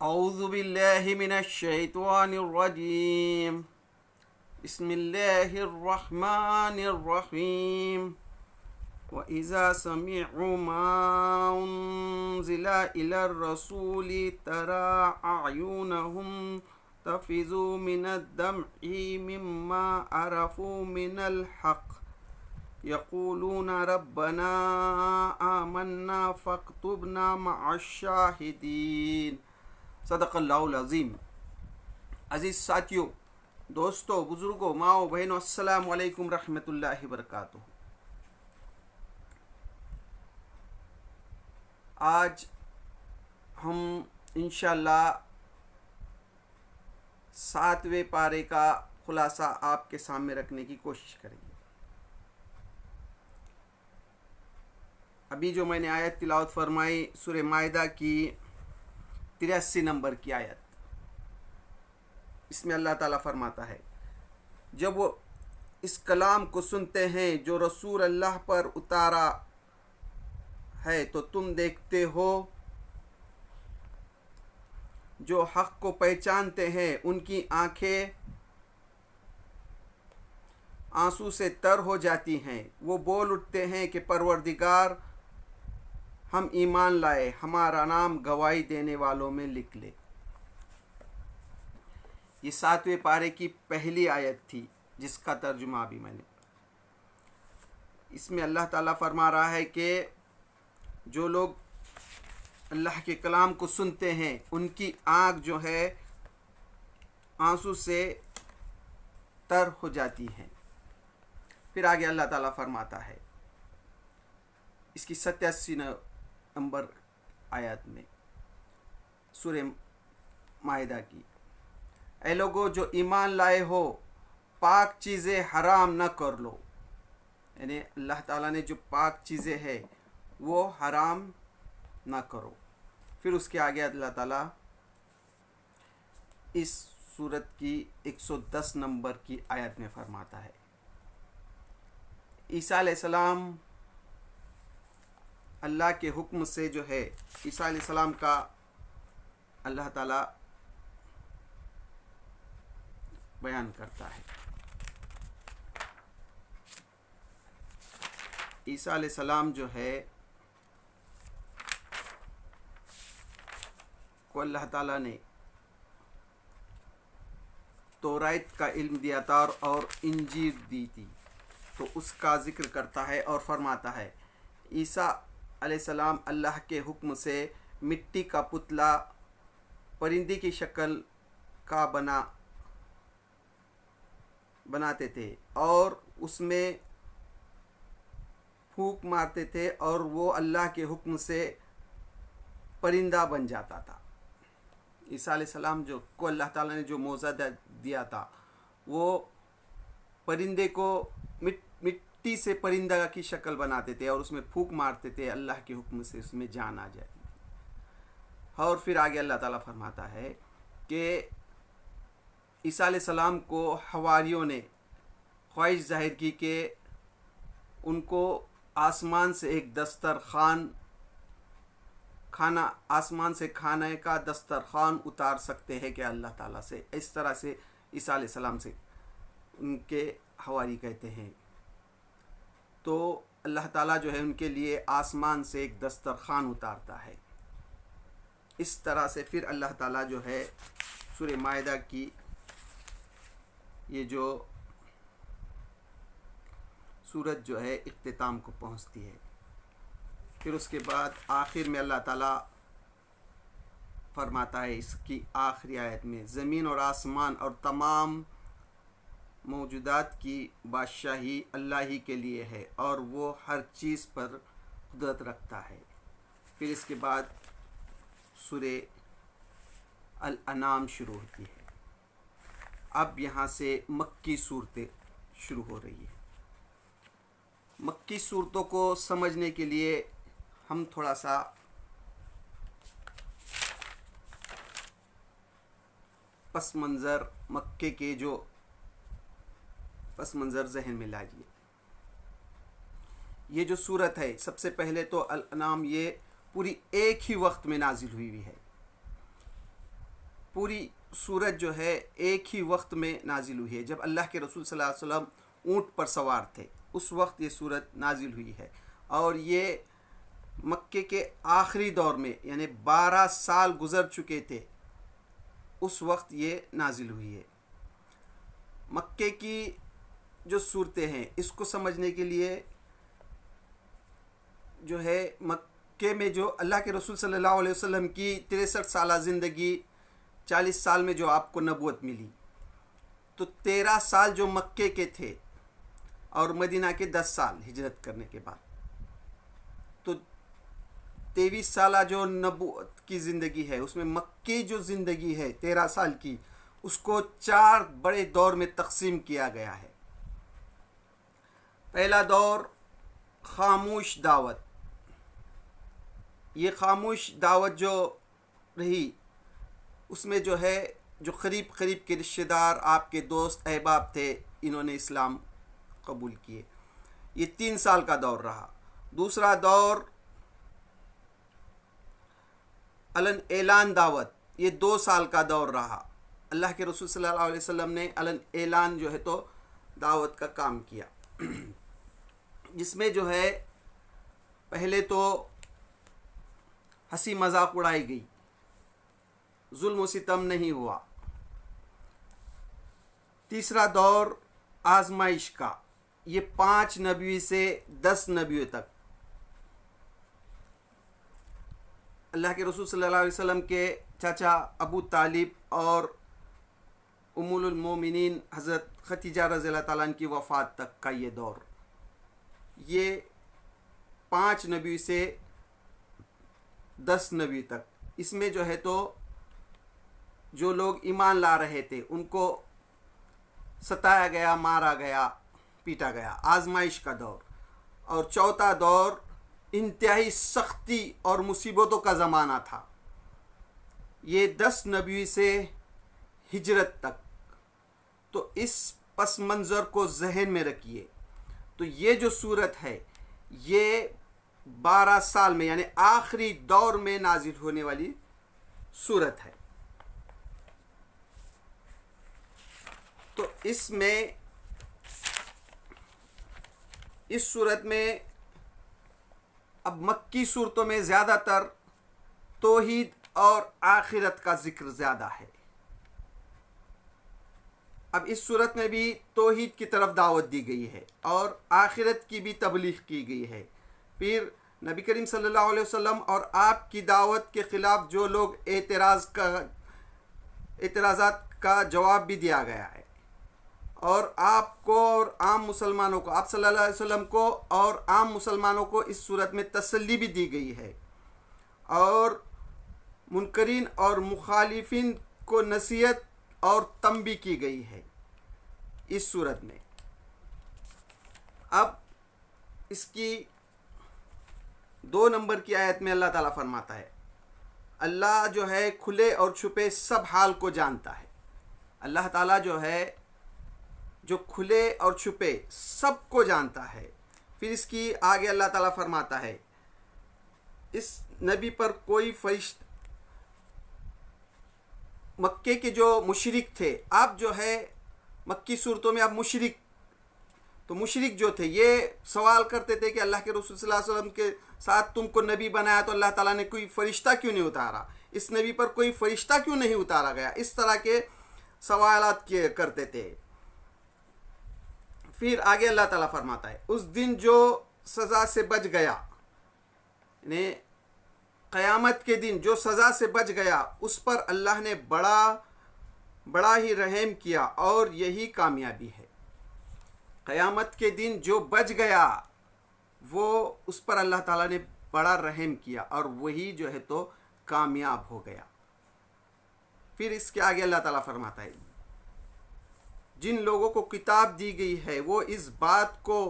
اعوذ باللہ من الشیطان الرجیم بسم اللہ الرحمن الرحیم وَإِذَا سَمِعُوا مَا أُنزِلَ إِلَى الرَّسُولِ تَرَى أَعْيُنَهُمْ تَفِيضُ مِنَ الدَّمْعِ مِمَّا عَرَفُوا مِنَ الْحَقِّ يَقُولُونَ رَبَّنَا آمَنَّا فَاكْتُبْنَا مَعَ الشَّاهِدِينَ۔ صدق اللہ العظیم۔ عزیز ساتھیوں، دوستوں، بزرگوں، ماؤں، بہنوں، السلام علیکم رحمۃ اللہ وبرکاتہ۔ آج ہم انشاءاللہ 7ویں پارے کا خلاصہ آپ کے سامنے رکھنے کی کوشش کریں گے۔ ابھی جو میں نے آیت تلاوت فرمائی سورہ مائدہ کی 83 نمبر کی آیت، اس میں اللہ تعالیٰ فرماتا ہے، جب وہ اس کلام کو سنتے ہیں جو رسول اللہ پر اتارا ہے تو تم دیکھتے ہو جو حق کو پہچانتے ہیں ان کی آنکھیں آنسو سے تر ہو جاتی ہیں، وہ بول اٹھتے ہیں کہ پروردگار، ہم ایمان لائے، ہمارا نام گواہی دینے والوں میں لکھ لے۔ یہ 7ویں پارے کی پہلی آیت تھی جس کا ترجمہ ابھی میں نے۔ اس میں اللہ تعالیٰ فرما رہا ہے کہ جو لوگ اللہ کے کلام کو سنتے ہیں ان کی آنکھ جو ہے آنسو سے تر ہو جاتی ہیں۔ پھر آگے اللہ تعالیٰ فرماتا ہے اس کی 87 نمبر آیت میں سورہ مائدہ کی، اے لوگو جو ایمان لائے ہو، پاک چیزیں حرام نہ کر لو، یعنی اللہ تعالیٰ نے جو پاک چیزیں ہیں وہ حرام نہ کرو۔ پھر اس کے آگے اللہ تعالیٰ اس سورت کی 110 نمبر کی آیت میں فرماتا ہے، عیسیٰ علیہ السلام اللہ کے حکم سے جو ہے، عیسیٰ علیہ السلام کا اللہ تعالیٰ بیان کرتا ہے۔ عیسیٰ علیہ السلام جو ہے کو اللہ تعالیٰ نے تورات کا علم دیا تھا اور انجیل دی تھی، تو اس کا ذکر کرتا ہے اور فرماتا ہے، عیسیٰ علیہ السلام اللہ کے حکم سے مٹی کا پتلا پرندے کی شکل کا بناتے تھے اور اس میں پھونک مارتے تھے اور وہ اللہ کے حکم سے پرندہ بن جاتا تھا۔ عیسیٰ علیہ السلام کو اللہ تعالیٰ نے جو معجزہ دیا تھا وہ پرندے کو مٹی سے پرندہ کی شکل بناتے تھے اور اس میں پھونک مارتے تھے، اللہ کے حکم سے اس میں جان آ جاتی تھی۔ اور پھر آگے اللہ تعالیٰ فرماتا ہے کہ عیسیٰ علیہ السلام کو حواریوں نے خواہش ظاہر کی کہ ان کو آسمان سے ایک آسمان سے کھانے کا دسترخوان اتار سکتے ہیں کہ اللہ تعالیٰ سے، اس طرح سے عیسیٰ علیہ السلام سے ان کے حواری کہتے ہیں۔ تو اللہ تعالیٰ جو ہے ان کے لیے آسمان سے ایک دسترخوان اتارتا ہے۔ اس طرح سے پھر اللہ تعالیٰ جو ہے سورہ مائدہ کی یہ جو سورت جو ہے اختتام کو پہنچتی ہے۔ پھر اس کے بعد آخر میں اللہ تعالیٰ فرماتا ہے اس کی آخری آیت میں، زمین اور آسمان اور تمام موجودات کی بادشاہی اللہ ہی کے لیے ہے اور وہ ہر چیز پر قدرت رکھتا ہے۔ پھر اس کے بعد سورہ الانعام شروع ہوتی ہے۔ اب یہاں سے مکی صورتیں شروع ہو رہی ہیں۔ مکی صورتوں کو سمجھنے کے لیے ہم تھوڑا سا پس منظر مکے کے جو پس منظر ذہن میں لائیے۔ یہ جو صورت ہے سب سے پہلے تو الانعام یہ پوری ایک ہی وقت میں نازل ہوئی ہے۔ پوری سورت جو ہے ایک ہی وقت میں نازل ہوئی ہے. جب اللہ کے رسول صلی اللہ علیہ وسلم اونٹ پر سوار تھے اس وقت یہ سورت نازل ہوئی ہے، اور یہ مکے کے آخری دور میں یعنی 12 سال گزر چکے تھے اس وقت یہ نازل ہوئی ہے. مکے کی جو صورتیں ہیں اس کو سمجھنے کے لیے جو ہے مکے میں جو اللہ کے رسول صلی اللہ علیہ وسلم کی 63 سالہ زندگی، 40 سال میں جو آپ کو نبوت ملی، تو 13 سال جو مکے کے تھے اور مدینہ کے 10 سال ہجرت کرنے کے بعد، تو 23 سالہ جو نبوت کی زندگی ہے اس میں مکی جو زندگی ہے 13 سال کی، اس کو 4 بڑے دور میں تقسیم کیا گیا ہے. پہلا دور خاموش دعوت. یہ خاموش دعوت جو رہی اس میں جو ہے جو قریب کے رشتہ دار، آپ کے دوست احباب تھے، انہوں نے اسلام قبول کیے. یہ 3 سال کا دور رہا. دوسرا دور علن اعلان دعوت، یہ 2 سال کا دور رہا. اللہ کے رسول صلی اللہ علیہ وسلم نے علن اعلان جو ہے تو دعوت کا کام کیا، جس میں جو ہے پہلے تو ہنسی مذاق اڑائی گئی، ظلم و ستم نہیں ہوا. تیسرا دور آزمائش کا، یہ 5 نبی سے 10 نبیوں تک اللہ کے رسول صلی اللہ علیہ وسلم کے چاچا ابو طالب اور ام المومنین حضرت خدیجہ رضی اللہ تعالیٰ عنہ کی وفات تک کا یہ دور، یہ 5 نبی سے 10 نبی تک. اس میں جو ہے تو جو لوگ ایمان لا رہے تھے ان کو ستایا گیا، مارا گیا، پیٹا گیا، آزمائش کا دور. اور چوتھا دور انتہائی سختی اور مصیبتوں کا زمانہ تھا، یہ 10 نبی سے ہجرت تک. تو اس پس منظر کو ذہن میں رکھیے. تو یہ جو صورت ہے یہ 12 سال میں یعنی آخری دور میں نازل ہونے والی صورت ہے. تو اس میں اس صورت میں اب مکی صورتوں میں زیادہ تر توحید اور آخرت کا ذکر زیادہ ہے. اب اس صورت میں بھی توحید کی طرف دعوت دی گئی ہے اور آخرت کی بھی تبلیغ کی گئی ہے. پھر نبی کریم صلی اللہ علیہ وسلم اور آپ کی دعوت کے خلاف جو لوگ اعتراضات کا جواب بھی دیا گیا ہے، اور آپ کو اور عام مسلمانوں کو، آپ صلی اللہ علیہ وسلم کو اور عام مسلمانوں کو اس صورت میں تسلی بھی دی گئی ہے، اور منکرین اور مخالفین کو نصیحت اور تنبیہ کی گئی ہے اس صورت میں. اب اس کی 2 نمبر کی آیت میں اللہ تعالیٰ فرماتا ہے، اللہ جو ہے کھلے اور چھپے سب حال کو جانتا ہے. اللہ تعالیٰ جو ہے جو کھلے اور چھپے سب کو جانتا ہے. پھر اس کی آگے اللہ تعالیٰ فرماتا ہے اس نبی پر کوئی فرشتہ، مکے کے جو مشرک تھے، آپ جو ہے مکی صورتوں میں آپ مشرک جو تھے یہ سوال کرتے تھے کہ اللہ کے رسول صلی اللہ علیہ وسلم کے ساتھ تم کو نبی بنایا تو اللہ تعالیٰ نے کوئی فرشتہ کیوں نہیں اتارا، اس نبی پر کوئی فرشتہ کیوں نہیں اتارا گیا، اس طرح کے سوالات کرتے تھے. پھر آگے اللہ تعالیٰ فرماتا ہے اس دن جو سزا سے بچ گیا، یعنی قیامت کے دن جو سزا سے بچ گیا اس پر اللہ نے بڑا ہی رحم کیا اور یہی کامیابی ہے. قیامت کے دن جو بچ گیا وہ اس پر اللہ تعالیٰ نے بڑا رحم کیا اور وہی جو ہے تو کامیاب ہو گیا. پھر اس کے آگے اللہ تعالیٰ فرماتا ہے جن لوگوں کو کتاب دی گئی ہے وہ اس بات کو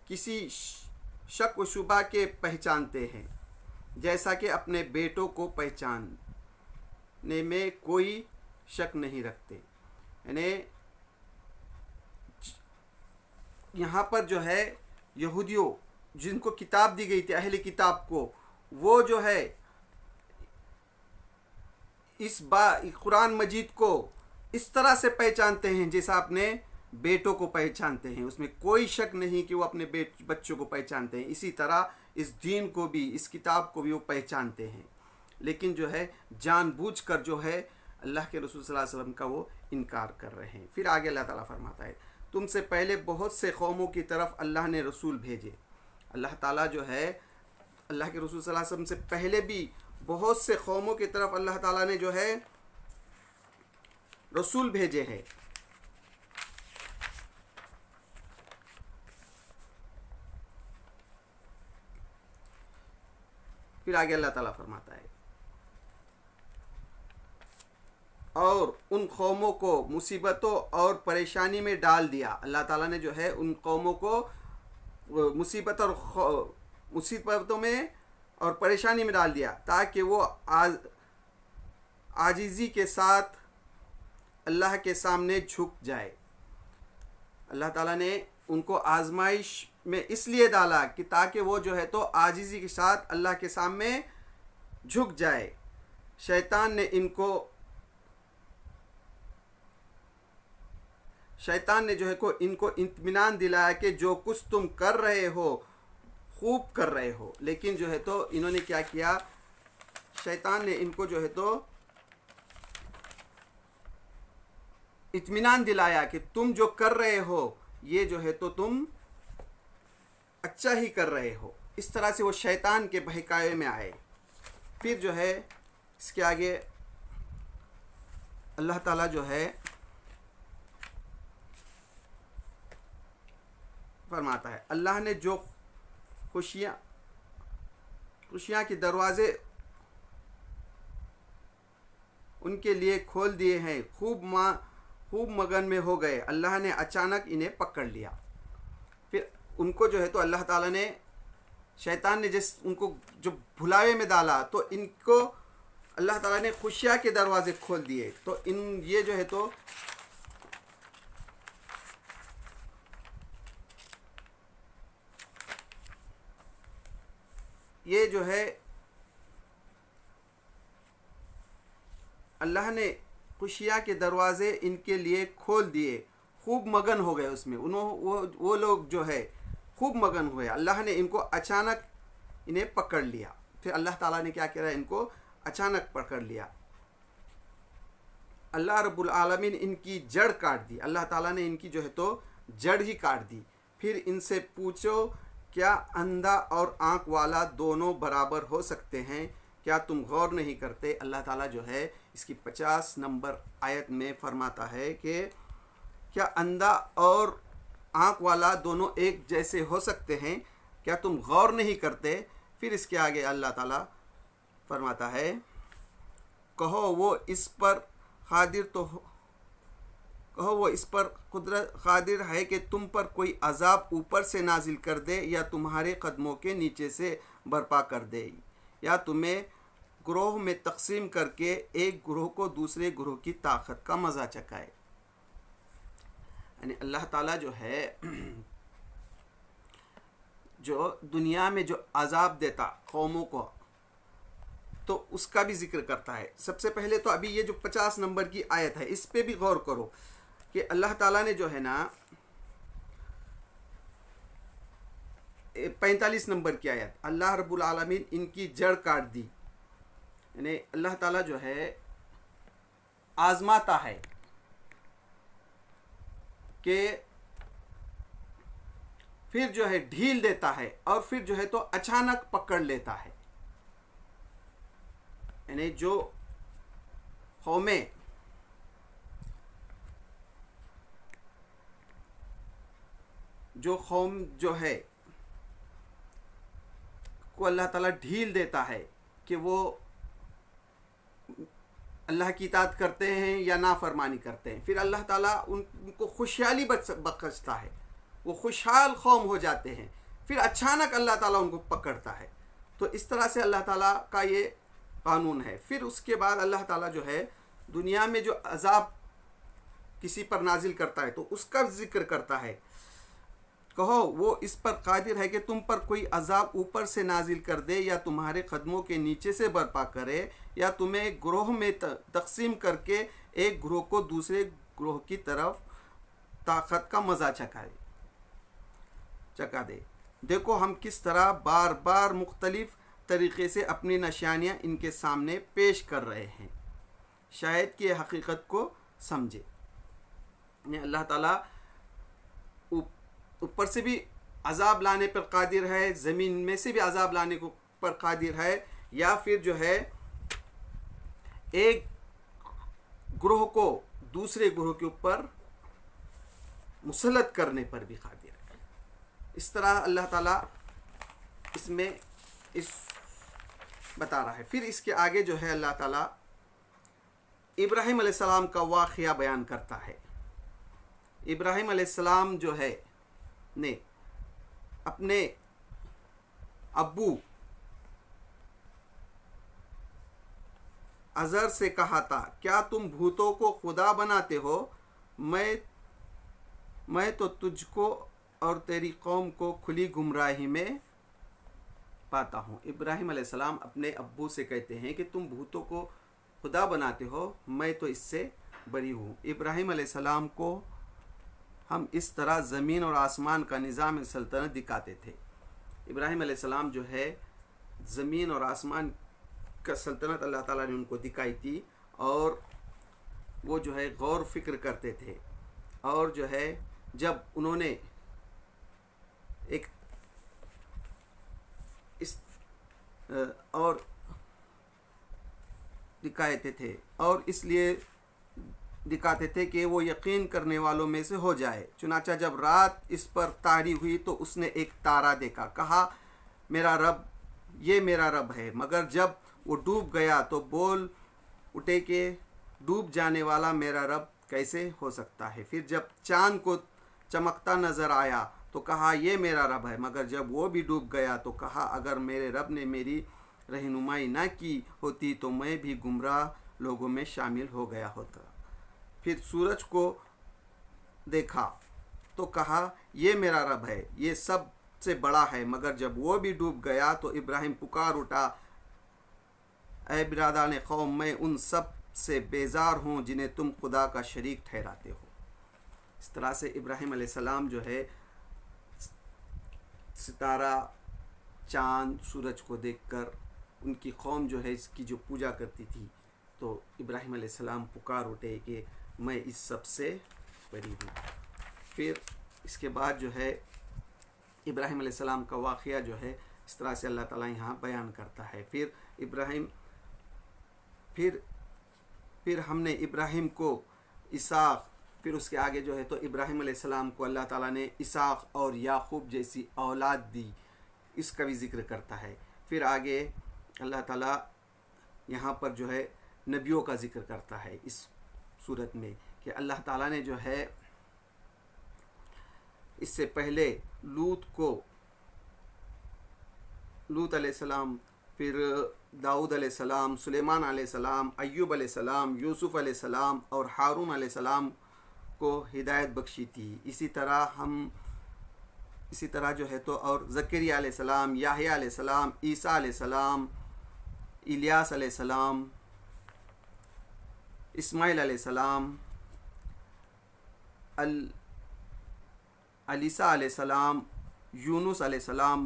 کسی شک و شبہ کے پہچانتے ہیں جیسا کہ اپنے بیٹوں کو پہچاننے میں کوئی شک نہیں رکھتے. یعنی یہاں پر جو ہے یہودیوں جن کو کتاب دی گئی تھی، اہل کتاب کو، وہ جو ہے اس قرآن مجید کو اس طرح سے پہچانتے ہیں جیسا اپنے بیٹوں کو پہچانتے ہیں. اس میں کوئی شک نہیں کہ وہ اپنے بچوں کو پہچانتے ہیں. اسی طرح اس دین کو بھی، اس کتاب کو بھی وہ پہچانتے ہیں، لیکن جو ہے جان بوجھ کر جو ہے اللہ کے رسول صلی اللہ علیہ وسلم کا وہ انکار کر رہے ہیں. پھر آگے اللہ تعالیٰ فرماتا ہے تم سے پہلے بہت سے قوموں کی طرف اللہ نے رسول بھیجے. اللہ تعالیٰ جو ہے اللہ کے رسول صلی اللہ علیہ وسلم سے پہلے بھی بہت سے قوموں کی طرف اللہ تعالیٰ نے جو ہے رسول بھیجے ہیں. پھر آگے اللہ تعالیٰ فرماتا ہے اور ان قوموں کو مصیبتوں اور پریشانی میں ڈال دیا. اللہ تعالیٰ نے جو ہے ان قوموں کو مصیبتوں میں اور پریشانی میں ڈال دیا تاکہ وہ عاجزی کے ساتھ اللہ کے سامنے جھک جائے. اللہ تعالیٰ نے ان کو آزمائش میں اس لیے ڈالا کہ تاکہ وہ جو ہے تو عاجزی کے ساتھ اللہ کے سامنے جھک جائے. شیطان نے جو ہے ان کو اطمینان دلایا کہ جو کچھ تم کر رہے ہو خوب کر رہے ہو، لیکن جو ہے تو انہوں نے کیا کیا، شیطان نے ان کو جو ہے تو اطمینان دلایا کہ تم جو کر رہے ہو یہ جو ہے تو تم اچھا ہی کر رہے ہو. اس طرح سے وہ شیطان کے بہکاوے میں آئے. پھر جو ہے اس کے آگے اللہ تعالیٰ جو ہے فرماتا ہے اللہ نے جو خوشیاں کے دروازے ان کے لیے کھول دیے ہیں خوب مگن میں ہو گئے. اللہ نے اچانک انہیں پکڑ لیا. پھر ان کو جو ہے تو اللہ تعالیٰ نے شیطان نے ان کو جو بھلاوے میں ڈالا تو ان کو اللہ تعالیٰ نے خوشیاں کے دروازے کھول دیے. تو یہ جو ہے تو یہ جو ہے اللہ نے خوشیاں کے دروازے ان کے لیے کھول دیے، خوب مگن ہو گئے اس میں. وہ لوگ جو ہے خوب مگن ہوئے. اللہ نے ان کو اچانک انہیں پکڑ لیا. پھر اللہ تعالیٰ نے کیا کیا، ان کو اچانک پکڑ لیا. اللہ رب العالمین ان کی جڑ کاٹ دی. اللہ تعالیٰ نے ان کی جو ہے تو جڑ ہی کاٹ دی. پھر ان سے پوچھو کیا اندھا اور آنکھ والا دونوں برابر ہو سکتے ہیں؟ کیا تم غور نہیں کرتے؟ اللہ تعالیٰ جو ہے اس کی 50 نمبر آیت میں فرماتا ہے کہ کیا اندھا اور آنکھ والا دونوں ایک جیسے ہو سکتے ہیں؟ کیا تم غور نہیں کرتے؟ پھر اس کے آگے اللہ تعالیٰ فرماتا ہے کہو وہ اس پر قدرت قادر ہے کہ تم پر کوئی عذاب اوپر سے نازل کر دے یا تمہارے قدموں کے نیچے سے برپا کر دے یا تمہیں گروہ میں تقسیم کر کے ایک گروہ کو دوسرے گروہ کی طاقت کا مزہ چکھائے. یعنی اللہ تعالیٰ جو ہے جو دنیا میں جو عذاب دیتا قوموں کو تو اس کا بھی ذکر کرتا ہے. سب سے پہلے تو ابھی یہ جو 50 نمبر کی آیت ہے اس پہ بھی غور کرو کہ اللہ تعالیٰ نے جو ہے نا 45 نمبر کی آیت اللہ رب العالمین ان کی جڑ کاٹ دی. یعنی اللہ تعالیٰ جو ہے آزماتا ہے کہ پھر جو ہے ڈھیل دیتا ہے اور پھر جو ہے تو اچانک پکڑ لیتا ہے. یعنی جو قومیں قوم جو ہے کو اللہ تعالیٰ ڈھیل دیتا ہے کہ وہ اللہ کی اطاعت کرتے ہیں یا نافرمانی کرتے ہیں. پھر اللہ تعالیٰ ان کو خوشحالی بخشتا ہے، وہ خوشحال قوم ہو جاتے ہیں. پھر اچانک اللہ تعالیٰ ان کو پکڑتا ہے. تو اس طرح سے اللہ تعالیٰ کا یہ قانون ہے. پھر اس کے بعد اللہ تعالیٰ جو ہے دنیا میں جو عذاب کسی پر نازل کرتا ہے تو اس کا ذکر کرتا ہے. کہو وہ اس پر قادر ہے کہ تم پر کوئی عذاب اوپر سے نازل کر دے یا تمہارے قدموں کے نیچے سے برپا کرے یا تمہیں گروہ میں تقسیم کر کے ایک گروہ کو دوسرے گروہ کی طرف طاقت کا مزہ چکا دے۔ دیکھو ہم کس طرح بار بار مختلف طریقے سے اپنی نشانیاں ان کے سامنے پیش کر رہے ہیں، شاید کہ حقیقت کو سمجھے۔ اللہ تعالیٰ اوپر سے بھی عذاب لانے پر قادر ہے، زمین میں سے بھی عذاب لانے پر قادر ہے، یا پھر جو ہے ایک گروہ کو دوسرے گروہ کے اوپر مسلط کرنے پر بھی قادر ہے۔ اس طرح اللہ تعالیٰ اس میں بتا رہا ہے۔ پھر اس کے آگے جو ہے اللہ تعالیٰ ابراہیم علیہ السلام کا واقعہ بیان کرتا ہے۔ ابراہیم علیہ السلام جو ہے نے اپنے ابو عزر سے کہا تھا، کیا تم بھوتوں کو خدا بناتے ہو؟ میں تو تجھ کو اور تیری قوم کو کھلی گمراہی میں پاتا ہوں۔ ابراہیم علیہ السلام اپنے ابو سے کہتے ہیں کہ تم بھوتوں کو خدا بناتے ہو، میں تو اس سے بری ہوں۔ ابراہیم علیہ السلام کو ہم اس طرح زمین اور آسمان کا نظام سلطنت دکھاتے تھے۔ ابراہیم علیہ السلام جو ہے زمین اور آسمان کا سلطنت اللہ تعالیٰ نے ان کو دکھائی تھی، اور وہ جو ہے غور و فکر کرتے تھے، اور جو ہے جب انہوں نے اور دکھاتے تھے، اور اس لیے دکھاتے تھے کہ وہ یقین کرنے والوں میں سے ہو جائے۔ چنانچہ جب رات اس پر طاری ہوئی تو اس نے ایک تارا دیکھا، کہا میرا رب، یہ میرا رب ہے۔ مگر جب وہ ڈوب گیا تو بول اٹھے کہ ڈوب جانے والا میرا رب کیسے ہو سکتا ہے۔ پھر جب چاند کو چمکتا نظر آیا تو کہا یہ میرا رب ہے۔ مگر جب وہ بھی ڈوب گیا تو کہا اگر میرے رب نے میری رہنمائی نہ کی ہوتی تو میں بھی گمراہ لوگوں میں شامل ہو گیا ہوتا۔ پھر سورج کو دیکھا تو کہا یہ میرا رب ہے، یہ سب سے بڑا ہے۔ مگر جب وہ بھی ڈوب گیا تو ابراہیم پکار اٹھا، اے برادران قوم، میں ان سب سے بیزار ہوں جنہیں تم خدا کا شریک ٹھہراتے ہو۔ اس طرح سے ابراہیم علیہ السلام جو ہے ستارہ، چاند، سورج کو دیکھ کر ان کی قوم جو ہے اس کی جو پوجا کرتی تھی، تو ابراہیم علیہ السلام پکار اٹھے کہ میں اس سب سے بری ہوں۔ پھر اس کے بعد جو ہے ابراہیم علیہ السلام کا واقعہ جو ہے اس طرح سے اللہ تعالیٰ یہاں بیان کرتا ہے۔ پھر ہم نے ابراہیم کو اسحاق، پھر اس کے آگے جو ہے تو ابراہیم علیہ السلام کو اللہ تعالیٰ نے اسحاق اور یعقوب جیسی اولاد دی، اس کا بھی ذکر کرتا ہے۔ پھر آگے اللہ تعالیٰ یہاں پر جو ہے نبیوں کا ذکر کرتا ہے اس صورت میں، کہ اللہ تعالیٰ نے جو ہے اس سے پہلے لوط علیہ السلام، پھر داؤد علیہ السلام، سلیمان علیہ السلام، ایوب علیہ السلام، یوسف علیہ السلام اور ہارون علیہ السلام کو ہدایت بخشی تھی۔ اسی طرح جو ہے تو اور زکریا علیہ السلام، یحییٰ علیہ السلام، عیسیٰ علیہ السلام، الیاس علیہ السلام، اسماعیل علیہ السلام، عیسیٰ علیہ السلام، یونس علیہ السلام،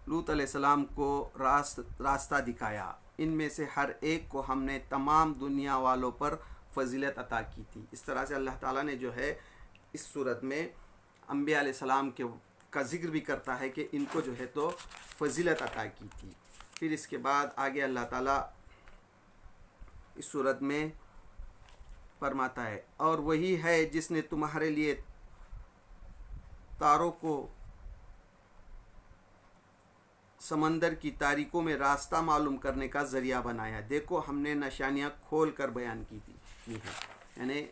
لوط علیہ السلام کو راستہ دکھایا۔ ان میں سے ہر ایک کو ہم نے تمام دنیا والوں پر فضیلت عطا کی تھی۔ اس طرح سے اللہ تعالیٰ نے جو ہے اس صورت میں انبیاء علیہ السلام کا ذکر بھی کرتا ہے کہ ان کو جو ہے تو فضیلت عطا کی تھی۔ پھر اس کے بعد آگے اللہ تعالیٰ اس صورت میں فرماتا ہے، اور وہی ہے جس نے تمہارے لیے تاروں کو سمندر کی تاریکوں میں راستہ معلوم کرنے کا ذریعہ بنایا۔ دیکھو ہم نے نشانیاں کھول کر بیان کی ہیں۔ یعنی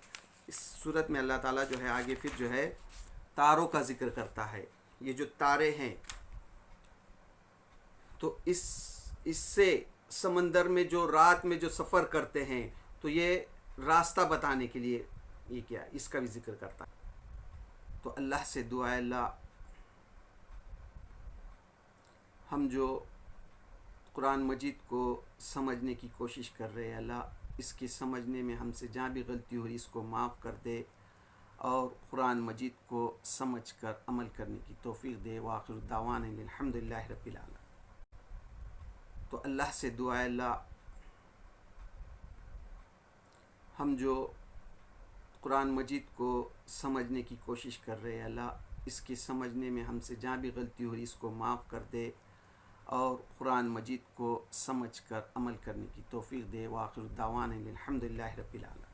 اس صورت میں اللہ تعالیٰ جو ہے آگے پھر جو ہے تاروں کا ذکر کرتا ہے۔ یہ جو تارے ہیں تو اس سے سمندر میں جو رات میں جو سفر کرتے ہیں تو یہ راستہ بتانے کے لیے یہ کیا، اس کا بھی ذکر کرتا ہے۔ تو اللہ سے دعا ہے اللہ ہم جو قرآن مجید کو سمجھنے کی کوشش کر رہے ہیں، اللہ اس کے سمجھنے میں ہم سے جہاں بھی غلطی ہو رہی اس کو معاف کر دے اور قرآن مجید کو سمجھ کر عمل کرنے کی توفیق دے۔ وآخر دعوانا الحمدللہ رب العالمین۔ تو اللہ سے دعا ہے اللہ ہم جو قرآن مجید کو سمجھنے کی کوشش کر رہے ہیں، اللہ اس کے سمجھنے میں ہم سے جہاں بھی غلطی ہو رہی اس کو معاف کر دے اور قرآن مجید کو سمجھ کر عمل کرنے کی توفیق دے۔ وآخر دعوانا الحمدللہ رب العالمین۔